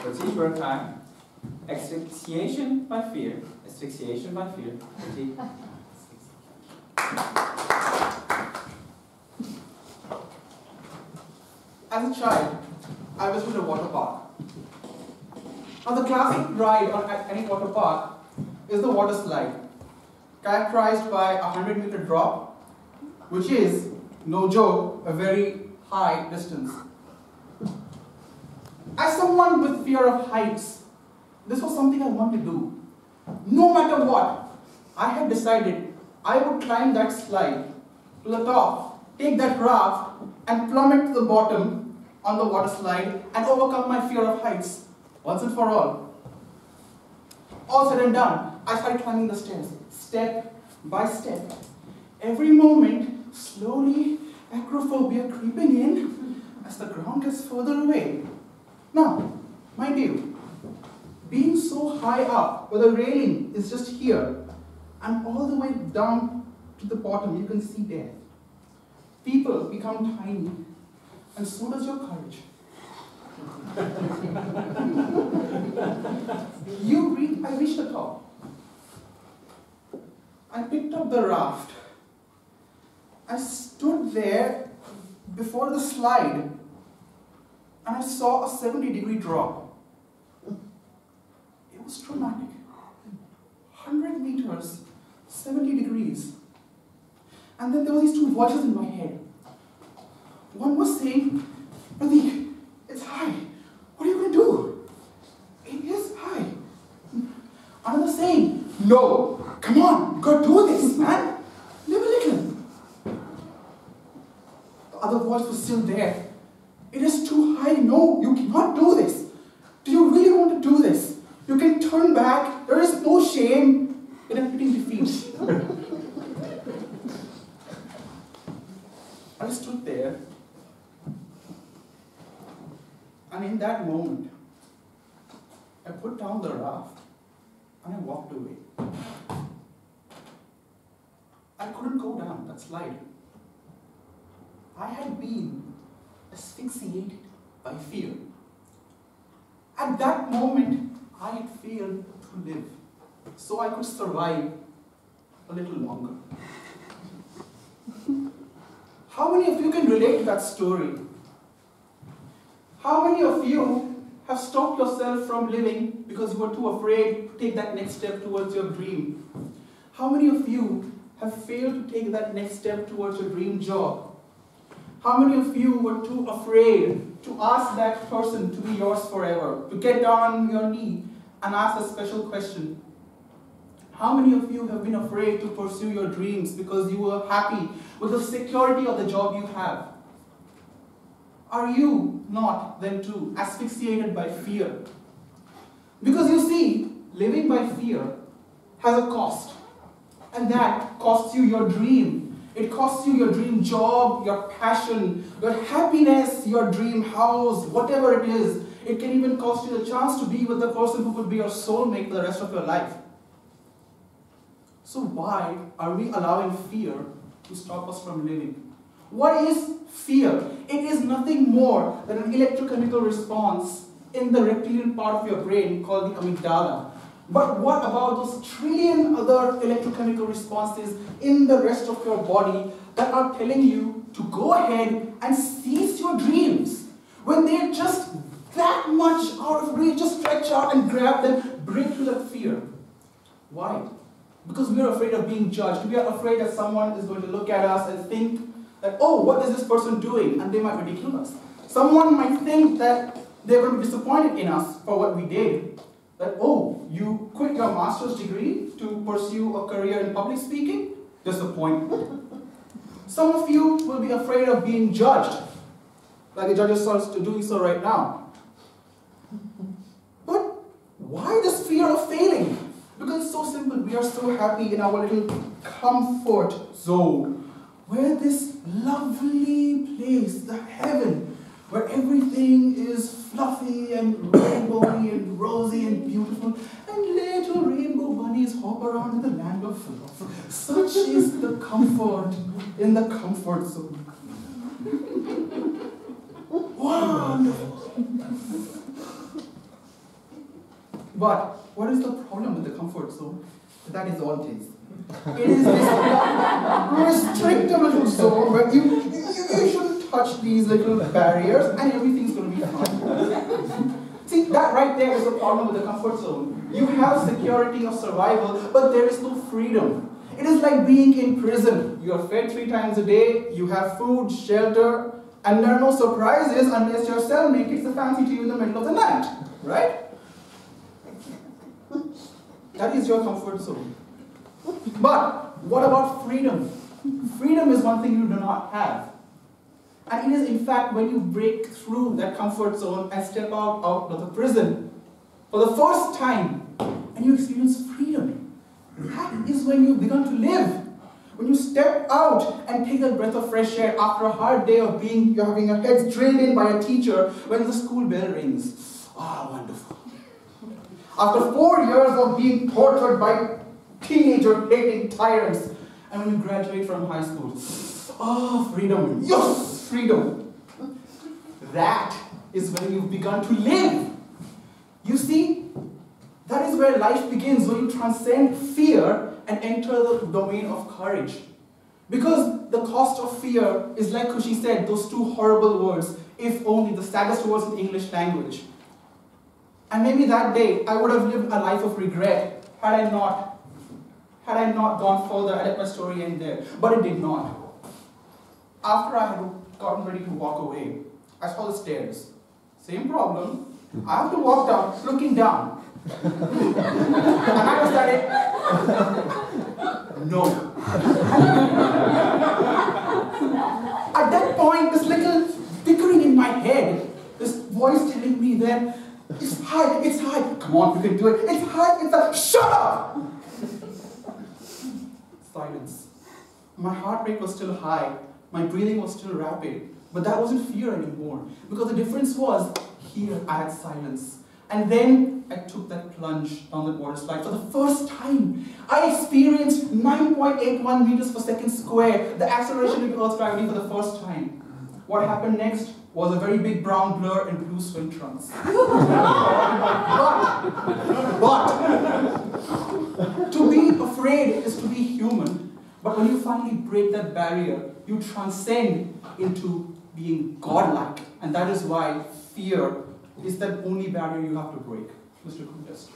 Prateek, Bhurkay. Asphyxiation by fear. Asphyxiation by fear. Prateek. As a child, I visited a water park. Now the classic ride on any water park is the water slide, characterized by a 100-meter drop, which is, no joke, a very high distance. As someone with fear of heights, this was something I wanted to do. No matter what, I had decided I would climb that slide to the top, take that raft, and plummet to the bottom on the water slide and overcome my fear of heights once and for all. All said and done, I started climbing the stairs, step by step. Every moment, slowly, acrophobia creeping in as the ground gets further away. Now, mind you, being so high up, where the railing is just here, and all the way down to the bottom, you can see death. People become tiny, and so does your courage. I reached the top. I picked up the raft. I stood there before the slide, and I saw a 70-degree drop. It was traumatic. 100 meters, 70 degrees. And then there were these two voices in my head. One was saying, Prateek, it's high. What are you going to do? It is high. Another saying, no, come on, you got to do this, man. Live a little. The other voice was still there. It is too high. No, you cannot do this. Do you really want to do this? You can turn back. There is no shame in admitting defeat. I stood there, and in that moment, I put down the raft and I walked away. I couldn't go down that slide. I had been asphyxiated by fear. At that moment, I had failed to live, so I could survive a little longer. How many of you can relate to that story? How many of you have stopped yourself from living because you were too afraid to take that next step towards your dream? How many of you have failed to take that next step towards your dream job? How many of you were too afraid to ask that person to be yours forever, to get down on your knee and ask a special question? How many of you have been afraid to pursue your dreams because you were happy with the security of the job you have? Are you not then too asphyxiated by fear? Because you see, living by fear has a cost. And that costs you your dream. It costs you your dream job, your passion, your happiness, your dream house, whatever it is. It can even cost you the chance to be with the person who could be your soulmate for the rest of your life. So why are we allowing fear to stop us from living? What is fear? It is nothing more than an electrochemical response in the reptilian part of your brain called the amygdala. But what about those trillion other electrochemical responses in the rest of your body that are telling you to go ahead and seize your dreams? When they're just that much out of reach, just stretch out and grab them, break through that fear. Why? Because we are afraid of being judged. We are afraid that someone is going to look at us and think that, oh, what is this person doing? And they might ridicule us. Someone might think that they're going to be disappointed in us for what we did. That, oh, you quit your master's degree to pursue a career in public speaking? Disappointment. Some of you will be afraid of being judged, like the judges are doing so right now. But why this fear of failing? Because it's so simple. We are so happy in our little comfort zone, where this lovely place, the heaven, where everything is fluffy and rainbowy and rosy and beautiful, and little rainbow bunnies hop around in the land of love. Such is the comfort in the comfort zone. Wonderful. But what is the problem with the comfort zone? That is all it is. It is this restrictive little zone where you shouldn't touch these little barriers and everything's going to be fine. See, that right there is the problem with the comfort zone. You have security of survival, but there is no freedom. It is like being in prison. You are fed 3 times a day, you have food, shelter, and there are no surprises unless your cellmate gets a fancy to you in the middle of the night, right? That is your comfort zone. But what about freedom? Freedom is one thing you do not have. And it is in fact when you break through that comfort zone and step out of the prison for the first time and you experience freedom. That is when you begin to live. When you step out and take a breath of fresh air after a hard day of you're having your heads drilled in by a teacher when the school bell rings. Ah, wonderful. After 4 years of being tortured by teenager-hating tyrants, and when you graduate from high school, oh, freedom, yes, freedom. That is when you've begun to live. You see, that is where life begins, when you transcend fear and enter the domain of courage. Because the cost of fear is, like Kushi said, those 2 horrible words, if only, the saddest words in the English language. And maybe that day, I would have lived a life of regret had I not gone further. I let my story end there. But it did not. After I had gotten ready to walk away, I saw the stairs. Same problem. I have to walk down, looking down. And I decided, no. At that point, this little bickering in my head, this voice telling me that, it's high, come on, you can do it, it's high, shut up! Silence. My heart rate was still high, my breathing was still rapid, but that wasn't fear anymore, because the difference was, here I had silence. And then I took that plunge down the water slide. For the first time, I experienced 9.81 meters per second square, the acceleration of Earth's gravity for the first time. What happened next was a very big brown blur in blue swim trunks. But to be afraid is to be human. But when you finally break that barrier, you transcend into being godlike. And that is why fear is the only barrier you have to break. Mr. Contest.